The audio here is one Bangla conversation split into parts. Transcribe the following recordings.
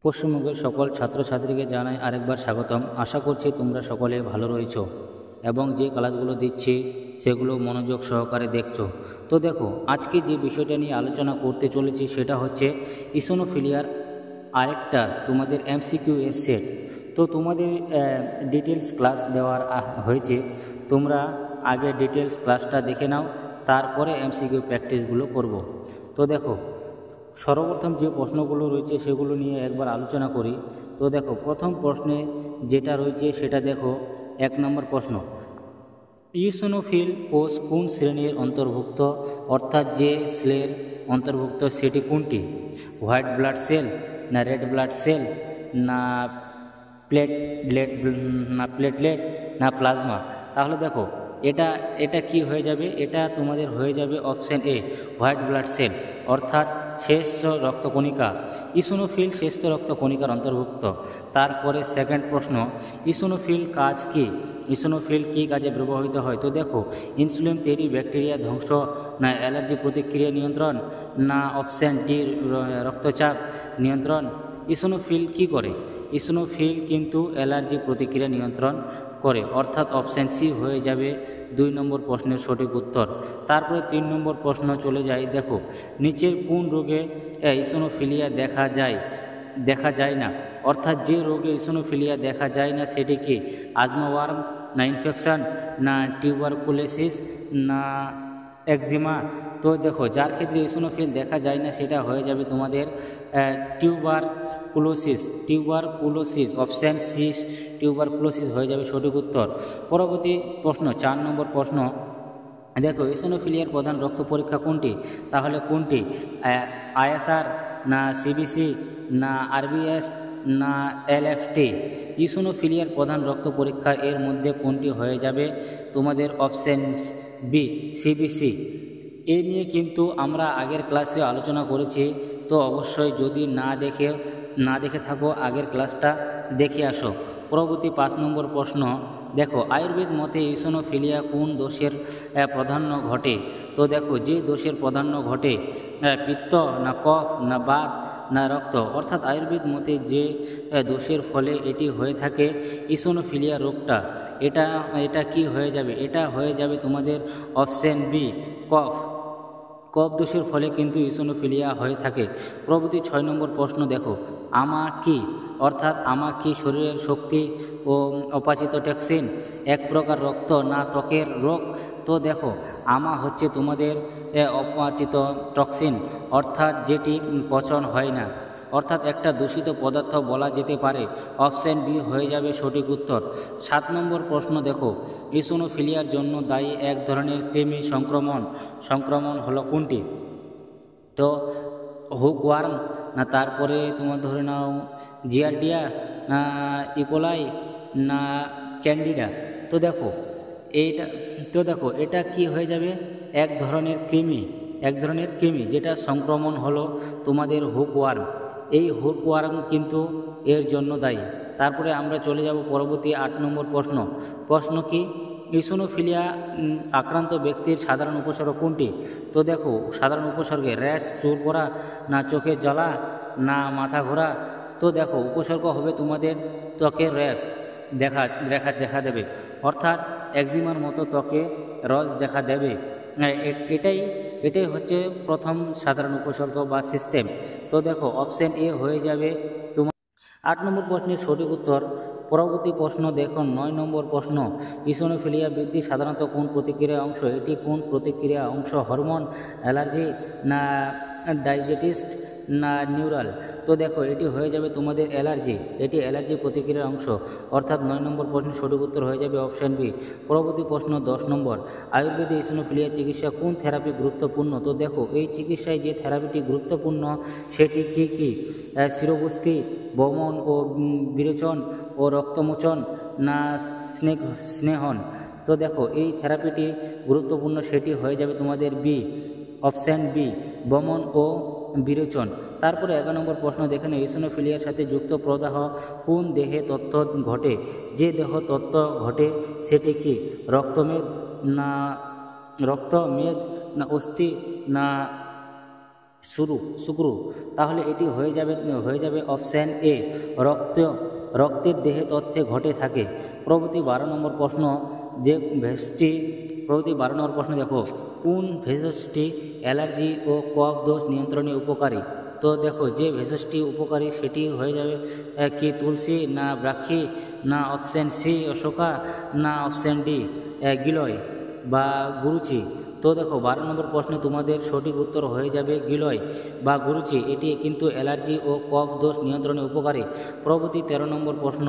পশ্চিমবঙ্গের সকল ছাত্রছাত্রীকে জানাই আরেকবার স্বাগতম। আশা করছি তোমরা সকলে ভালো রয়েছো এবং যে ক্লাসগুলো দিচ্ছি সেগুলো মনোযোগ সহকারে দেখছো। তো দেখো, আজকে যে বিষয়টা নিয়ে আলোচনা করতে চলেছি সেটা হচ্ছে ইসোনোফিলিয়ার আরেকটা তোমাদের এমসিকিউ এর সেট। তো তোমাদের ডিটেলস ক্লাস দেওয়ার হয়েছে, তোমরা আগে ডিটেলস ক্লাসটা দেখে নাও, তারপরে এমসিকিউ প্র্যাকটিসগুলো করব। তো দেখো, সর্বপ্রথম যে প্রশ্নগুলো রয়েছে সেগুলো নিয়ে একবার আলোচনা করি। তো দেখো, প্রথম প্রশ্নে যেটা রয়েছে সেটা দেখো, 1 নম্বর প্রশ্ন, ইওসিনোফিল কোষ কোন শ্রেণীর অন্তর্ভুক্ত, অর্থাৎ যে সেলের অন্তর্ভুক্ত সেটি কোনটি? হোয়াইট ব্লাড সেল, না রেড ব্লাড সেল, না প্লেটলেট, না প্লাজমা? তাহলে দেখো, এটা কি হয়ে যাবে? এটা তোমাদের হয়ে যাবে option A, white blood cell, অর্থাৎ শ্রেষ্ঠ রক্তকণিকা। ইসোনোফিল শ্রেষ্ঠ রক্তকণিকার অন্তর্ভুক্ত। তারপরে সেকেন্ড প্রশ্ন, ইসোনোফিল কাজ কি? ইসোনোফিল কী কাজে ব্যবহৃত হয়? তো দেখো, ইনসুলিন তৈরি, ব্যাকটেরিয়া ধ্বংস, না অ্যালার্জি প্রতিক্রিয়া নিয়ন্ত্রণ, না অপশন ডি রক্তচাপ নিয়ন্ত্রণ? ইসোনোফিল কি করে? ইসোনোফিল কিন্তু অ্যালার্জি প্রতিক্রিয়া নিয়ন্ত্রণ করে, অর্থাৎ অপশন সি হয়ে যাবে 2 নম্বর প্রশ্নের সঠিক উত্তর। তারপরে 3 নম্বর প্রশ্ন চলে যায়। দেখো, নিচের কোন রোগে ইসোনোফিলিয়া দেখা যায় না? অর্থাৎ যে রোগে ইসোনোফিলিয়া দেখা যায় না সেটি কি? আজমা ওয়ার্ম, না ইনফেকশন, না টিউবারকুলোসিস, না একজিমা? তো দেখো, যার ক্ষেত্রে ইসোনোফিল দেখা যায় না সেটা হয়ে যাবে তোমাদের টিউবারকুলোসিস, অপশান সি টিউবারকুলোসিস হয়ে যাবে সঠিক উত্তর। পরবর্তী প্রশ্ন, 4 নম্বর প্রশ্ন, দেখো, ইসোনোফিলিয়ার প্রধান রক্ত পরীক্ষা কোনটি? তাহলে কোনটি? আইএসআর, না সিবিসি, না আরবিএস, না এলএফটি? ইসোনোফিলিয়ার প্রধান রক্ত পরীক্ষা এর মধ্যে কোনটি হয়ে যাবে তোমাদের? Option B, CBC. এ নিয়ে কিন্তু আমরা আগের ক্লাসে আলোচনা করেছি, তো অবশ্যই যদি না দেখে থাকো আগের ক্লাসটা দেখে আসো। পরবর্তী 5 নম্বর প্রশ্ন, দেখো, আয়ুর্বেদ মতে ইসোনোফিলিয়া কোন দোষের প্রাধান্য ঘটে? তো দেখো, যে দোষের প্রাধান্য ঘটে, পিত্ত, না কফ, না বাত, না রক্ত? অর্থাৎ আয়ুর্বেদ মতে যে দোষের ফলে এটি হয়ে থাকে ইসোনোফিলিয়া রোগটা, এটা কি হয়ে যাবে? এটা হয়ে যাবে তোমাদের অপশন বি, কফ দোষের ফলে কিন্তু ইসোনোফিলিয়া হয়ে থাকে। পরবর্তী 6 নম্বর প্রশ্ন, দেখো, আমা কি? অর্থাৎ আমা কি শরীরের শক্তি ও অপাচিত টক্সিন, এক প্রকার রক্ত, না ত্বকের রোগ? তো দেখো, আমা হচ্ছে তোমাদের অপাচিত টক্সিন, অর্থাৎ যেটি পচন হয় না, অর্থাৎ একটা দূষিত পদার্থ বলা যেতে পারে। অপশন বি হয়ে যাবে সঠিক উত্তর। 7 নম্বর প্রশ্ন, দেখো, ইসোনোফিলিয়ার জন্য দায়ী এক ধরনের কৃমি সংক্রমণ হলো কোনটি? তো হুকওয়ার্ম, না তারপরে তোমার ধরে নাও জিয়ারডিয়া, না ইকোলাই, না ক্যান্ডিডা? তো দেখো, এটা কি হয়ে যাবে? এক ধরনের কৃমি যেটা সংক্রমণ হলো তোমাদের হুকওয়ার্ম। এই হুকওয়ার্ম কিন্তু এর জন্য দায়ী। তারপরে আমরা চলে যাব পরবর্তী 8 নম্বর প্রশ্ন কি? ইসোনোফিলিয়া আক্রান্ত ব্যক্তির সাধারণ উপসর্গ কোনটি? তো দেখো, সাধারণ উপসর্গে র্যাশ, চুল পড়া, না চোখে জ্বালা, না মাথা ঘোরা? তো দেখো, উপসর্গ হবে তোমাদের ত্বকের র্যাশ দেখা দেবে, অর্থাৎ একজিমার মতো ত্বকে রস দেখা দেবে। এটাই হচ্ছে প্রথম সাধারণ উপসর্গ বা সিস্টেম। তো দেখো, অপশন এ হয়ে যাবে তোমার 8 নম্বর প্রশ্নের সঠিক উত্তর। পরবর্তী প্রশ্ন দেখো, 9 নম্বর প্রশ্ন, ইসোনোফিলিয়া বৃদ্ধি সাধারণত কোন প্রতিক্রিয়ার অংশ? এটি কোন প্রতিক্রিয়া অংশ? হরমোন, অ্যালার্জি, না ডাইজেস্টিভ, না নিউরাল? তো দেখো, এটি হয়ে যাবে তোমাদের অ্যালার্জি, এটি অ্যালার্জি প্রতিক্রিয়ার অংশ, অর্থাৎ 9 নম্বর প্রশ্নের সঠিক উত্তর হয়ে যাবে অপশন বি। পরবর্তী প্রশ্ন 10 নম্বর, আয়ুর্বেদে ইসোনোফিলিয়া চিকিৎসা কোন থেরাপি গুরুত্বপূর্ণ? তো দেখো, এই চিকিৎসায় যে থেরাপিটি গুরুত্বপূর্ণ সেটি কি? শিরবস্তি, বমন ও বিরেচন ও রক্তমোচন, না স্নেহন? তো দেখো, এই থেরাপিটি গুরুত্বপূর্ণ সেটি হয়ে যাবে তোমাদের বি, অপশন বি, বমন ও বিরেচন। তারপরে 11 নম্বর প্রশ্ন দেখে নেই, ইসোনোফিলিয়ার সাথে যুক্ত প্রদাহ কোন দেহে তত্ত্ব ঘটে? যে দেহ তত্ত্ব ঘটে সেটি কি? রক্তমেদ, না অস্থি, না শুক্র, তাহলে এটি হয়ে যাবে অপশান এ, রক্তের দেহে তথ্যে ঘটে থাকে। পরবর্তী 12 নম্বর প্রশ্ন, দেখো কোন ভেষজটি অ্যালার্জি ও কফ দোষ নিয়ন্ত্রণে উপকারী? তো দেখো যে ভেষজটি উপকারী সেটি হয়ে যাবে কি তুলসী, না ব্রাক্ষী, না অপশান সি অশোকা, না অপশান ডি গিলয় বা গুরুচি। তো দেখো 12 নম্বর প্রশ্নে তোমাদের সঠিক উত্তর হয়ে যাবে গিলয় বা গুরুচি। এটি কিন্তু অ্যালার্জি ও কফ দোষ নিয়ন্ত্রণে উপকারী। পরবর্তী 13 নম্বর প্রশ্ন,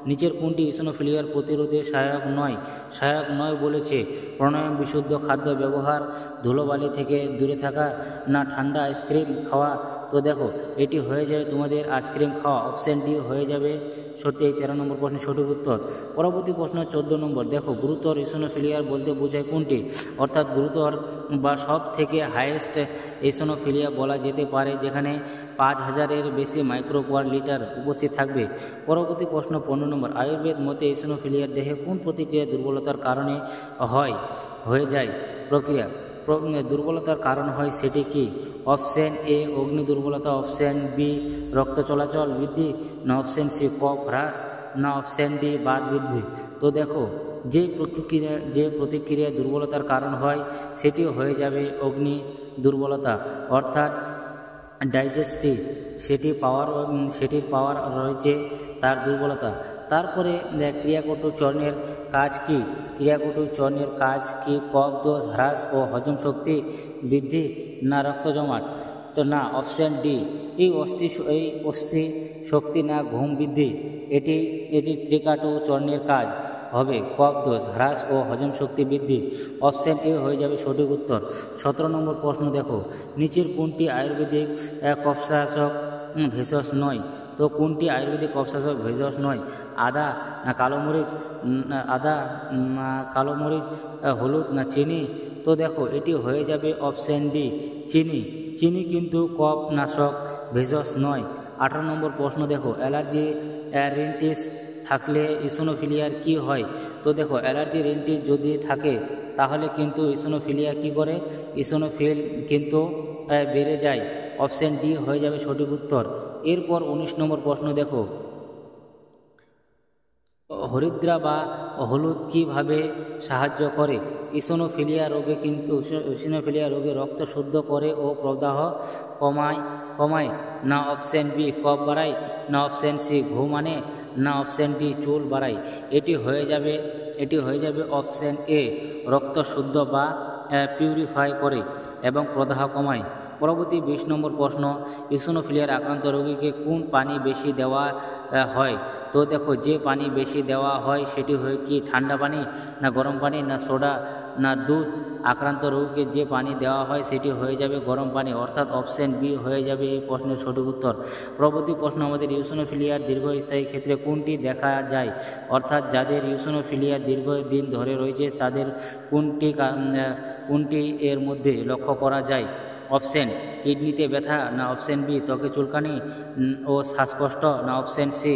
নিচের কোনটি ইসোনোফিলিয়ার প্রতিরোধে সহায়ক নয় বলেছে? প্রাণায়াম, বিশুদ্ধ খাদ্য ব্যবহার, ধুলোবালি থেকে দূরে থাকা, না ঠান্ডা আইসক্রিম খাওয়া? তো দেখো এটি হয়ে যাবে তোমাদের আইসক্রিম খাওয়া, অপশান ডি হয়ে যাবে সত্যি এই 13 নম্বর প্রশ্নের সঠিক উত্তর। পরবর্তী প্রশ্ন 14 নম্বর, দেখো গুরুতর ইসোনোফিলিয়ার বলতে বোঝায় কোনটি? অর্থাৎ গুরুতর বা সব থেকে হাইয়েস্ট ইসোনোফিলিয়া বলা যেতে পারে যেখানে 5000-এর বেশি মাইক্রো/লিটার উপস্থিত থাকবে। পরবর্তী প্রশ্ন 15 নম্বর, আয়ুর্বেদ মতে ইসোনোফিলিয়ার দেহে কোন প্রতিক্রিয়া দুর্বলতার কারণে হয়ে যায় প্রক্রিয়া দুর্বলতার কারণ হয় সেটি কি? অপশান এ অগ্নি দুর্বলতা, অপশান বি রক্ত চলাচল বৃদ্ধি, না অপশান সি কফ হ্রাস, না অপশান ডি বাত বৃদ্ধি? তো দেখো যে প্রতিক্রিয়া দুর্বলতার কারণ হয় সেটি হয়ে যাবে অগ্নি দুর্বলতা, অর্থাৎ ডাইজেস্টিভ সেটির পাওয়ার রয়েছে তার দুর্বলতা। তারপরে ক্রিয়াকটু চর্ণের কাজ কি? কফ দোষ হ্রাস ও হজম শক্তি বৃদ্ধি, না রক্ত জমাট? তো না অপশান ডি এই অস্থি শক্তি, না ঘুম বৃদ্ধি। এটি ত্রিকাটু চর্ণের কাজ হবে কফ দোষ হ্রাস ও হজম শক্তি বৃদ্ধি, অপশান এ হয়ে যাবে সঠিক উত্তর। 17 নম্বর প্রশ্ন, দেখো নিচের কোনটি আয়ুর্বেদিক কফশাসক ভেষজ নয়? তো কোনটি আয়ুর্বেদিক কফশাসক ভেষজ নয়? আদা, না কালো মরিচ, হলুদ, না চিনি? তো দেখো এটি হয়ে যাবে অপশান ডি চিনি কিন্তু কফ নাশক ভেষজ নয়। 18 নম্বর প্রশ্ন, দেখো অ্যালার্জি রিনিটিস থাকলে ইসোনোফিলিয়ার কি হয়? তো দেখো অ্যালার্জি রিনিটিস যদি থাকে তাহলে কিন্তু ইসোনোফিলিয়া কি করে? ইসোনোফিল কিন্তু বেড়ে যায়, অপশান ডি হয়ে যাবে সঠিক উত্তর। এরপর 19 নম্বর প্রশ্ন, দেখো হরিদ্রা বা হলুদ কিভাবে সাহায্য করে ইসোনোফিলিয়া রোগে? রক্ত শুদ্ধ করে ও প্রদাহ কমায়, না অপশান বি কফ বাড়ায়, না অপশান সি ঘুম আনে, না অপশান ডি চুল বাড়ায়? এটি হয়ে যাবে অপশান এ রক্ত শুদ্ধ বা পিউরিফাই করে এবং প্রদাহ কমায়। পরবর্তী 20 নম্বর প্রশ্ন, ইসোনোফিলিয়ার আক্রান্ত রোগীকে কোন পানি বেশি দেওয়া হয়? তো দেখো যে পানি বেশি দেওয়া হয় সেটি হয় কি ঠান্ডা পানি, না গরম পানি, না সোডা, না দুধ? আক্রান্ত রোগীকে যে পানি দেওয়া হয় সেটি হয়ে যাবে গরম পানি, অর্থাৎ অপশান বি হয়ে যাবে এই প্রশ্নের সঠিক উত্তর। পরবর্তী প্রশ্ন, আমাদের ইসোনোফিলিয়ার দীর্ঘস্থায়ী ক্ষেত্রে কোনটি দেখা যায়? অর্থাৎ যাদের ইসোনোফিলিয়া দীর্ঘদিন ধরে রয়েছে তাদের কোনটি এর মধ্যে লক্ষ্য করা যায়? অপশান কিডনিতে ব্যথা, না অপশান বি ত্বকে চুলকানি ও শ্বাসকষ্ট, না অপশান সি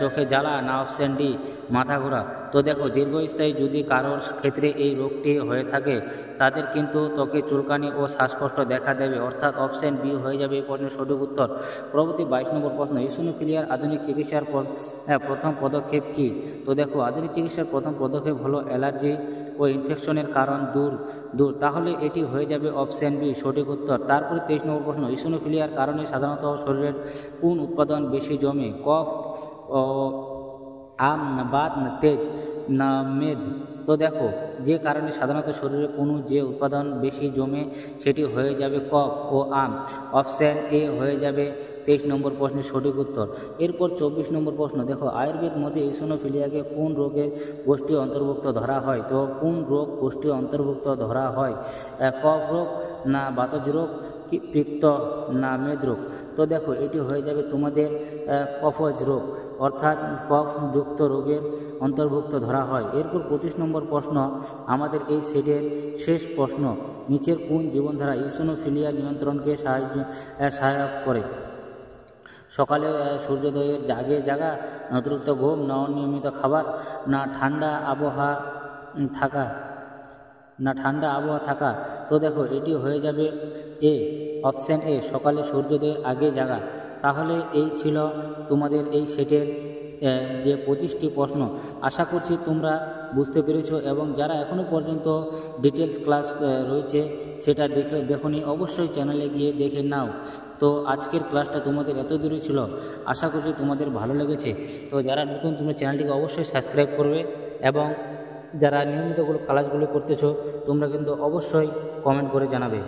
চোখে জ্বালা, না অপশান ডি মাথা ঘোরা? তো দেখো দীর্ঘস্থায়ী যদি কারোর ক্ষেত্রে এই রোগটি হয়ে থাকে তাদের কিন্তু ত্বকে চুলকানি ও শ্বাসকষ্ট দেখা দেবে, অর্থাৎ অপশান বি হয়ে যাবে এই প্রশ্নের সঠিক উত্তর। পরবর্তী 22 নম্বর প্রশ্ন, ইসোনোফিলিয়ার আধুনিক চিকিৎসার প্রথম পদক্ষেপ কি? তো দেখো আধুনিক চিকিৎসার প্রথম পদক্ষেপ হলো অ্যালার্জি ও ইনফেকশনের কারণ দূর, তাহলে এটি হয়ে যাবে অপশান বি সঠিক উত্তর। তারপরে 23 নম্বর প্রশ্ন, ইসোনোফিলিয়ার কারণে সাধারণত শরীরের কোন উৎপাদন বেশি জমে? কফ, আম, না বাত, না তেজ, না মেদ? তো দেখো যে কারণে সাধারণত শরীরে যে উৎপাদন বেশি জমে সেটি হয়ে যাবে কফ ও আম, অপশান এ হয়ে যাবে 23 নম্বর প্রশ্নের সঠিক উত্তর। এরপর 24 নম্বর প্রশ্ন, দেখো আয়ুর্বেদ মতে ইসোনোফিলিয়াকে কোন রোগের গোষ্ঠী অন্তর্ভুক্ত ধরা হয়? তো কোন রোগ গোষ্ঠী অন্তর্ভুক্ত ধরা হয়? কফ রোগ, না বাতজ রোগ, পিত্ত, না মেদরোগ? তো দেখো এটি হয়ে যাবে তোমাদের কফজ রোগ, অর্থাৎ কফযুক্ত রোগের অন্তর্ভুক্ত ধরা হয়। এরপর 25 নম্বর প্রশ্ন, আমাদের এই সেটের শেষ প্রশ্ন, নিচের কোন জীবনধারা ইসোনোফিলিয়া নিয়ন্ত্রণকে সহায়ক করে? সকালে সূর্যোদয়ের আগে জাগা, না অতিরিক্ত ঘুম, না অনিয়মিত খাবার, না ঠান্ডা আবহাওয়া থাকা? তো দেখো এটি হয়ে যাবে এ অপশান এ সকালে সূর্যোদয়ের আগে জাগা। তাহলে এই ছিল তোমাদের এই সেটের যে 25টি প্রশ্ন। আশা করছি তোমরা বুঝতে পেরেছো, এবং যারা এখনও পর্যন্ত ডিটেলস ক্লাস রয়েছে সেটা দেখোনি, অবশ্যই চ্যানেলে গিয়ে দেখে নাও। তো আজকের ক্লাসটা তোমাদের এত দূরে ছিল, আশা করছি তোমাদের ভালো লেগেছে। তো যারা নতুন, তোমরা চ্যানেলটিকে অবশ্যই সাবস্ক্রাইব করবে, এবং যারা নিয়মিত ক্লাসগুলো করতেছো তোমরা কিন্তু অবশ্যই কমেন্ট করে জানাবে।